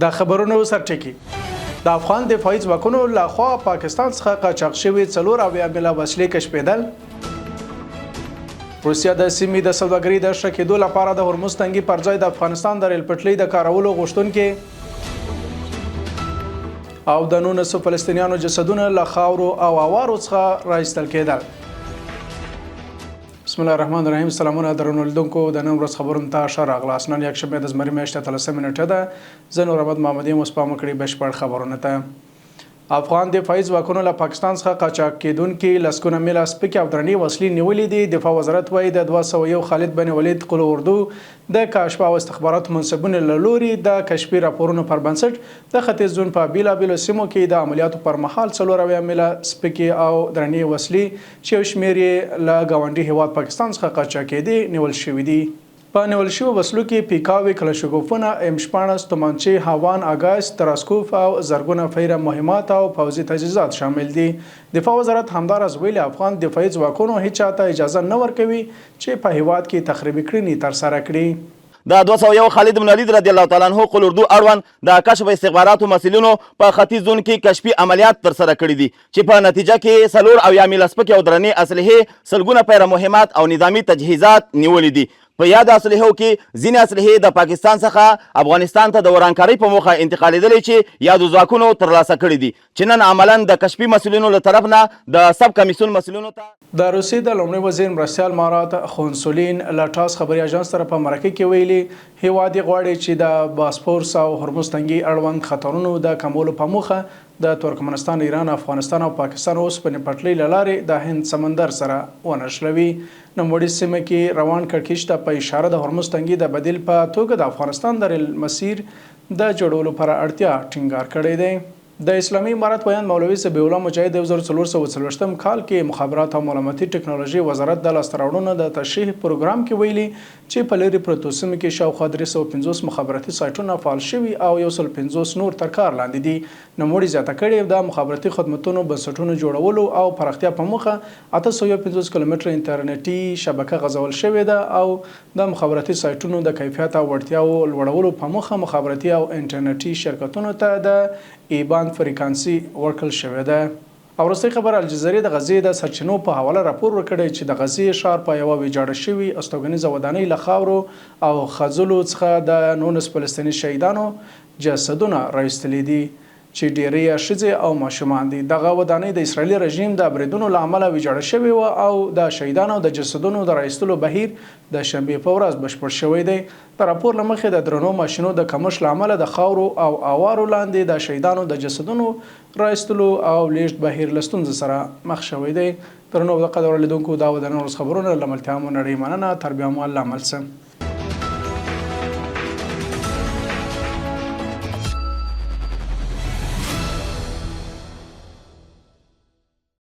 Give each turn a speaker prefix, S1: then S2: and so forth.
S1: د خبرونو سرټکی د افغان دفاعي ځواکونو لخوا پاکستان څخه قاچاق شوي 4 میله وسلې کشفېدل. روسیا د سیمې د سوداګرۍ د ښه کېدو لپاره د هرمز تنګي پر ځای د افغانستان د ریل پټلۍ د کارولو غوښتونکي او د 19 فلسطینیانو جسدونه له خاورو او اوارو څخه راایستل کېدل. بسم الله الرحمن الرحیم. سلامونه درنو لیدونکو، د نن ورځ خبرونو ته ښه راغلاست. نن یکشنبه د زمري میاشتې 13 نیټه ده. زه نور احمد محمدي مو سپارم کړي بشپړ خبرونه ته. افغان دفاعي ځواکونو له پاکستان څخه قاچاق کېدونکي لسګونه میله سپکې او درنې وسلې نیولې دي. دفاع وزارت وایي د 201 خالد بن ولید قل اردو د کاشف او استخباراتو منصبونو له لوري د کشفي راپورونو پر بنسټ د ختیځ زون په بیلابیلو سیمو کې د عملیاتو پر مهال 4 میله سپکې او درنې وسلې چې یو شمېر یې له ګاونډي هیواد پاکستان څخه قاچاق کېدې نیول شوي دي. په نیول شویو وسلو کې پیکاوي، کلشنکوفونه، M-16 تومانچې، هاوان، اګاس، تراسکوف او زرګونه فیره مهمات او پوځي تجهیزات شامل دي. دفاع وزارت همداراز ویلي افغان دفاعي ځواکونو هیڅ چاته اجازه نه ورکوي چې په هیواد کې تخریبي کړنې ترسره کړي.
S2: د 201 خالد بن ولید رضی الله تعالی عنه قل اردو اړوند د کشف استخباراتو مسؤلینو په ختیځ زون کې کشفي عملیات ترسره کړي دي چې په نتیجه کې 4 میله سپکې او درنې اسلحې، سلګونه پیره مهمات او نظامی تجهیزات نیولې دي. په یاد اسلحو کې ځینې اسلحې د پاکستان څخه افغانستان ته د ورانکارۍ په موخه انتقالېدلې چې یادو ځواکونو ترلاسه کړي دي چې نن عملاً د کشفي مسؤلینو له طرف نه د سب کمیسیون مسؤلینو ته
S1: د روسیې د لومړي وزیر مرستیال مارات خونسولین له ټاس خبري اژانس سره په مرکه کې ویلي هیواد یې غواړي چې د باسفورس او هرمز تنګي اړوند خطرونو د کمولو په موخه د ترکمنستان، ایران، افغانستان او پاکستان اوسپنې پټلۍ له لارې د هند سمندر سره ونښلوي. نوموړي سیمه کې روان کړکېچ ته په اشاره د هرمز تنګي د بدیل په توګه د افغانستان د ریل مسیر د جوړولو پر اړتیا ټینګار کړی دی. د اسلامي امارت ویاند مولوي صبیح الله مجاهد 1440 کال کې مخابرات او معلوماتي ټکنالوژي وزارت د لاسته راوړنو د تشریح پروګرام کې ویلي چې په لرې پرتو سیمو کې شاوخوا 350 مخابراتي سایټونه فعال شوي او 150 نور تر کار لاندې دي. نوموړي زیاته کړې د مخابراتي خدمتونو بنسټونو جوړولو او پراختیا په موخه 850 کیلومتره انټرنیټي شبکه غځول شوې ده او د مخابراتي سایټونو د کیفیت او وړتیاو لوړولو په موخه مخابراتي او انټرنیټي شرکتونو ته د ایبان فریکانسي ورکړل شوې ده. او وروستۍ خبر الجزیرې د غزې د سرچینو په حواله راپور ورکړی چې د غزې ښار په یوه ویجاړه شوي استوګنیزه ودانۍ له خاورو او خځلو څخه د 19 فلسطیني شهیدانو جسدونه راایستلي دي چې ډیری ښځې او ماشومان دي. دغه ودانۍ د اسرائیلي رژیم د بریدونو له امله ویجاړه شوې وه او د شهیدانو د جسدونو د راایستلو بهیر د شنبې په ورځ بشپړ شوی دی. د راپور له مخې د درنو ماشینو د کمښت له امله د خاورو او اوارو لاندې د شهیدانو د جسدونو راایستلو او لیږد بهیر له ستونزې سره مخ شوی دی. درنو د قدر لیدونکو دا و د نن ورځ خبرونه له ملتیا مو نړۍ مننه. تر بیا مو الله مل شه.